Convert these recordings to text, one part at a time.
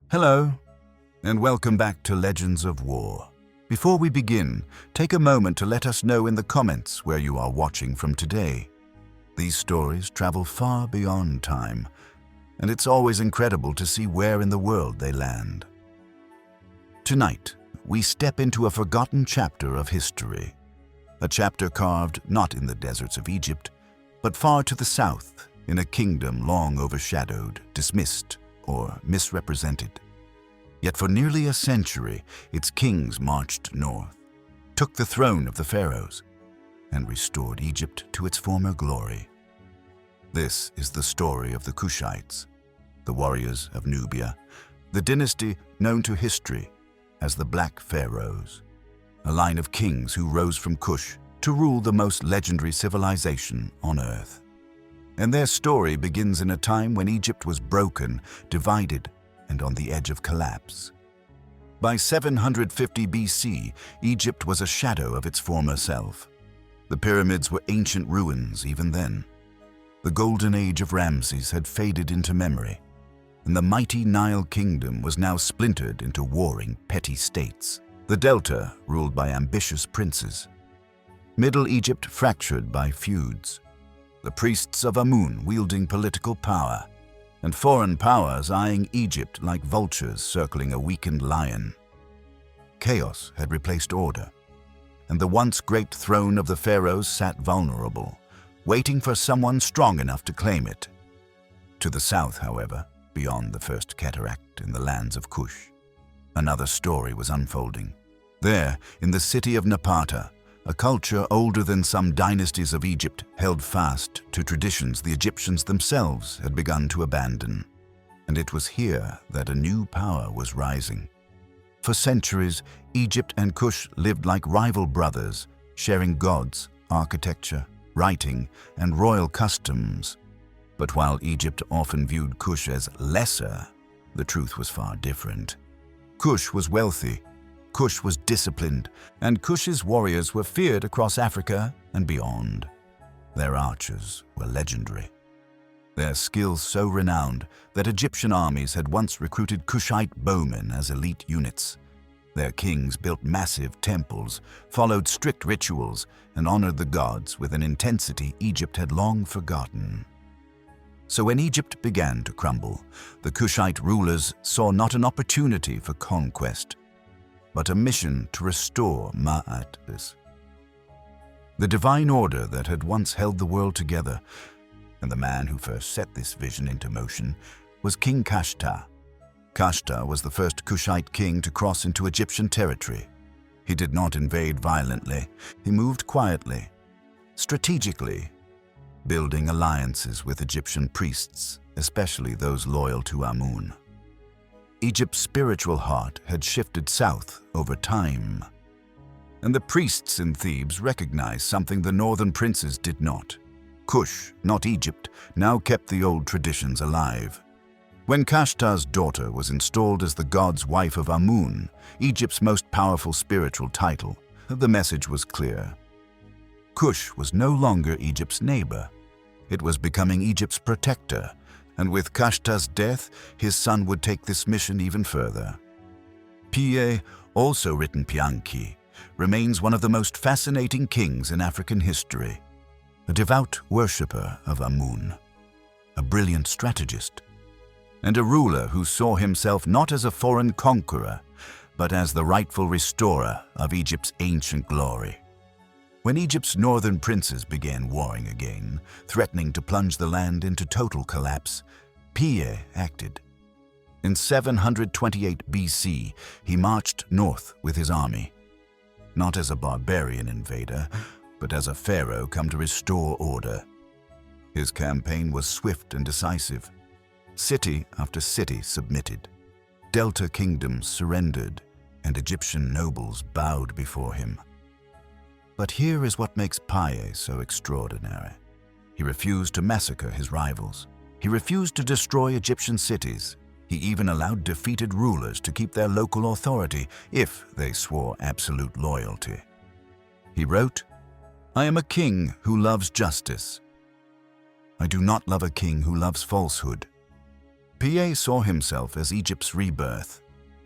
Hello, and welcome back to Legends of War. Before we begin, take a moment to let us know in the comments where you are watching from today. These stories travel far beyond time, and it's always incredible to see where in the world they land. Tonight, we step into a forgotten chapter of history, a chapter carved not in the deserts of Egypt, but far to the south, in a kingdom long overshadowed, dismissed, or misrepresented. Yet for nearly a century, its kings marched north, took the throne of the pharaohs, and restored Egypt to its former glory. This is the story of the Kushites, the warriors of Nubia, the dynasty known to history as the Black Pharaohs, a line of kings who rose from Kush to rule the most legendary civilization on earth. And their story begins in a time when Egypt was broken, divided, and on the edge of collapse. By 750 BC, Egypt was a shadow of its former self. The pyramids were ancient ruins even then. The golden age of Ramses had faded into memory, and the mighty Nile kingdom was now splintered into warring petty states. The Delta ruled by ambitious princes. Middle Egypt fractured by feuds. The priests of Amun wielding political power, and foreign powers eyeing Egypt like vultures circling a weakened lion. Chaos had replaced order, and the once great throne of the pharaohs sat vulnerable, waiting for someone strong enough to claim it. To the south, however, beyond the first cataract in the lands of Kush, another story was unfolding. There, in the city of Napata, a culture older than some dynasties of Egypt held fast to traditions the Egyptians themselves had begun to abandon. And it was here that a new power was rising. For centuries, Egypt and Kush lived like rival brothers, sharing gods, architecture, writing, and royal customs. But while Egypt often viewed Kush as lesser, the truth was far different. Kush was wealthy, Kush was disciplined, and Kush's warriors were feared across Africa and beyond. Their archers were legendary, their skills so renowned that Egyptian armies had once recruited Kushite bowmen as elite units. Their kings built massive temples, followed strict rituals, and honored the gods with an intensity Egypt had long forgotten. So when Egypt began to crumble, the Kushite rulers saw not an opportunity for conquest, but a mission to restore Ma'at, the divine order that had once held the world together. And the man who first set this vision into motion was King Kashta. Kashta was the first Kushite king to cross into Egyptian territory. He did not invade violently. He moved quietly, strategically, building alliances with Egyptian priests, especially those loyal to Amun. Egypt's spiritual heart had shifted south over time, and the priests in Thebes recognized something the northern princes did not. Kush, not Egypt, now kept the old traditions alive. When Kashta's daughter was installed as the god's wife of Amun, Egypt's most powerful spiritual title, the message was clear. Kush was no longer Egypt's neighbor. It was becoming Egypt's protector, and with Kashta's death, his son would take this mission even further. Piye, also written Pianki, remains one of the most fascinating kings in African history. A devout worshipper of Amun, a brilliant strategist, and a ruler who saw himself not as a foreign conqueror, but as the rightful restorer of Egypt's ancient glory. When Egypt's northern princes began warring again, threatening to plunge the land into total collapse, Piye acted. In 728 BC, he marched north with his army, not as a barbarian invader, but as a pharaoh come to restore order. His campaign was swift and decisive. City after city submitted. Delta kingdoms surrendered, and Egyptian nobles bowed before him. But here is what makes Piye so extraordinary. He refused to massacre his rivals. He refused to destroy Egyptian cities. He even allowed defeated rulers to keep their local authority if they swore absolute loyalty. He wrote, "I am a king who loves justice. I do not love a king who loves falsehood." Piye saw himself as Egypt's rebirth,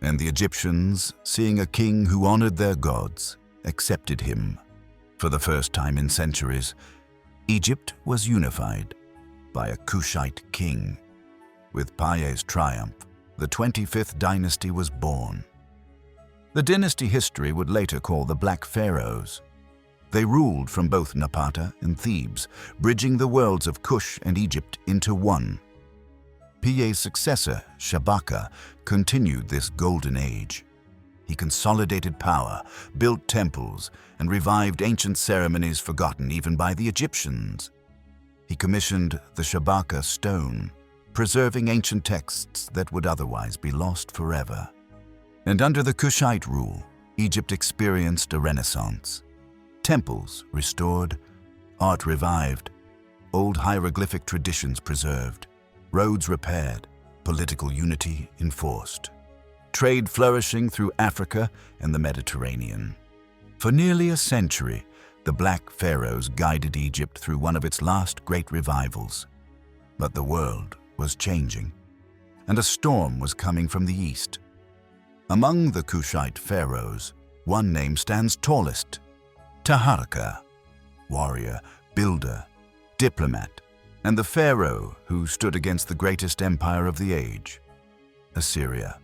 and the Egyptians, seeing a king who honored their gods, accepted him. For the first time in centuries, Egypt was unified by a Kushite king. With Piye's triumph, the 25th dynasty was born. The dynasty history would later call the Black Pharaohs. They ruled from both Napata and Thebes, bridging the worlds of Kush and Egypt into one. Piye's successor, Shabaka, continued this golden age. He consolidated power, built temples, and revived ancient ceremonies forgotten even by the Egyptians. He commissioned the Shabaka stone, preserving ancient texts that would otherwise be lost forever. And under the Kushite rule, Egypt experienced a renaissance. Temples restored, art revived, old hieroglyphic traditions preserved, roads repaired, political unity enforced, trade flourishing through Africa and the Mediterranean. For nearly a century, the Black Pharaohs guided Egypt through one of its last great revivals. But the world was changing, and a storm was coming from the east. Among the Kushite pharaohs, one name stands tallest: Taharqa, warrior, builder, diplomat, and the pharaoh who stood against the greatest empire of the age, Assyria.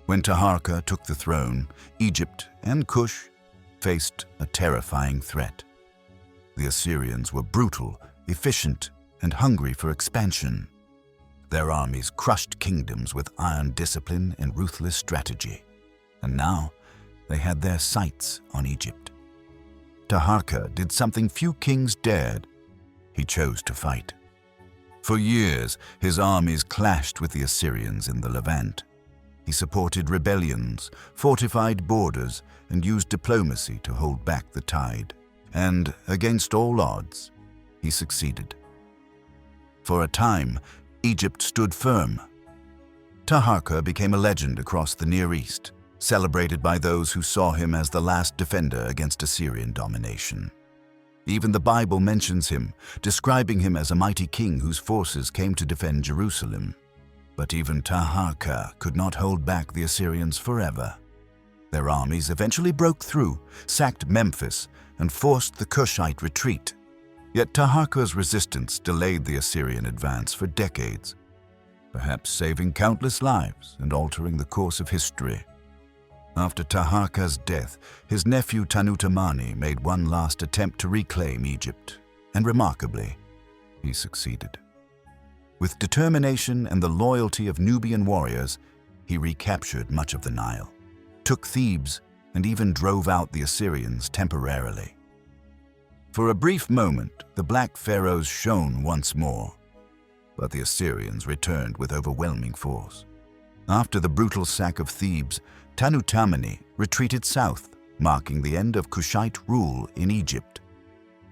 When Taharqa took the throne, Egypt and Kush faced a terrifying threat. The Assyrians were brutal, efficient, and hungry for expansion. Their armies crushed kingdoms with iron discipline and ruthless strategy. And now they had their sights on Egypt. Taharqa did something few kings dared. He chose to fight. For years, his armies clashed with the Assyrians in the Levant. He supported rebellions, fortified borders, and used diplomacy to hold back the tide. And, against all odds, he succeeded. For a time, Egypt stood firm. Taharqa became a legend across the Near East, celebrated by those who saw him as the last defender against Assyrian domination. Even the Bible mentions him, describing him as a mighty king whose forces came to defend Jerusalem. But even Taharqa could not hold back the Assyrians forever. Their armies eventually broke through, sacked Memphis, and forced the Kushite retreat. Yet Taharqa's resistance delayed the Assyrian advance for decades, perhaps saving countless lives and altering the course of history. After Taharqa's death, his nephew Tanutamani made one last attempt to reclaim Egypt, and remarkably, he succeeded. With determination and the loyalty of Nubian warriors, he recaptured much of the Nile, took Thebes, and even drove out the Assyrians temporarily. For a brief moment, the Black Pharaohs shone once more, but the Assyrians returned with overwhelming force. After the brutal sack of Thebes, Tanutamani retreated south, marking the end of Kushite rule in Egypt.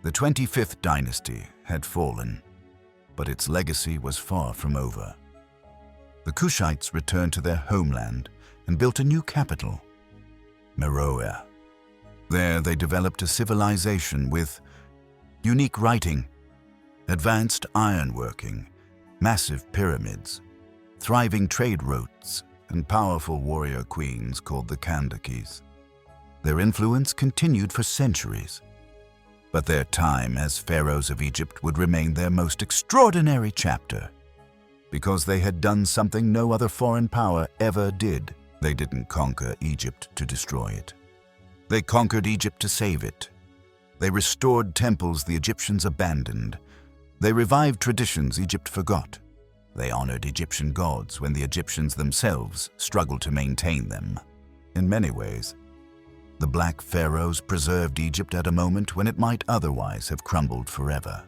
The 25th dynasty had fallen, but its legacy was far from over. The Kushites returned to their homeland and built a new capital, Meroe. There they developed a civilization with unique writing, advanced ironworking, massive pyramids, thriving trade routes, and powerful warrior queens called the Kandakis. Their influence continued for centuries, but their time as pharaohs of Egypt would remain their most extraordinary chapter. Because they had done something no other foreign power ever did. They didn't conquer Egypt to destroy it. They conquered Egypt to save it. They restored temples the Egyptians abandoned. They revived traditions Egypt forgot. They honored Egyptian gods when the Egyptians themselves struggled to maintain them. In many ways, the Black Pharaohs preserved Egypt at a moment when it might otherwise have crumbled forever.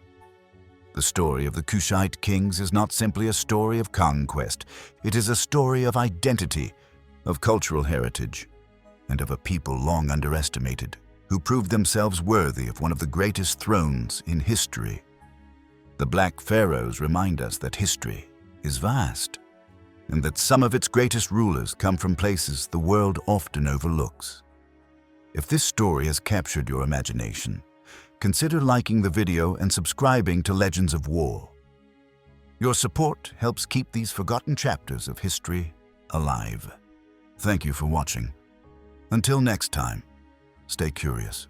The story of the Kushite kings is not simply a story of conquest. It is a story of identity, of cultural heritage, and of a people long underestimated, who proved themselves worthy of one of the greatest thrones in history. The Black Pharaohs remind us that history is vast, and that some of its greatest rulers come from places the world often overlooks. If this story has captured your imagination, consider liking the video and subscribing to Legends of War. Your support helps keep these forgotten chapters of history alive. Thank you for watching. Until next time, stay curious.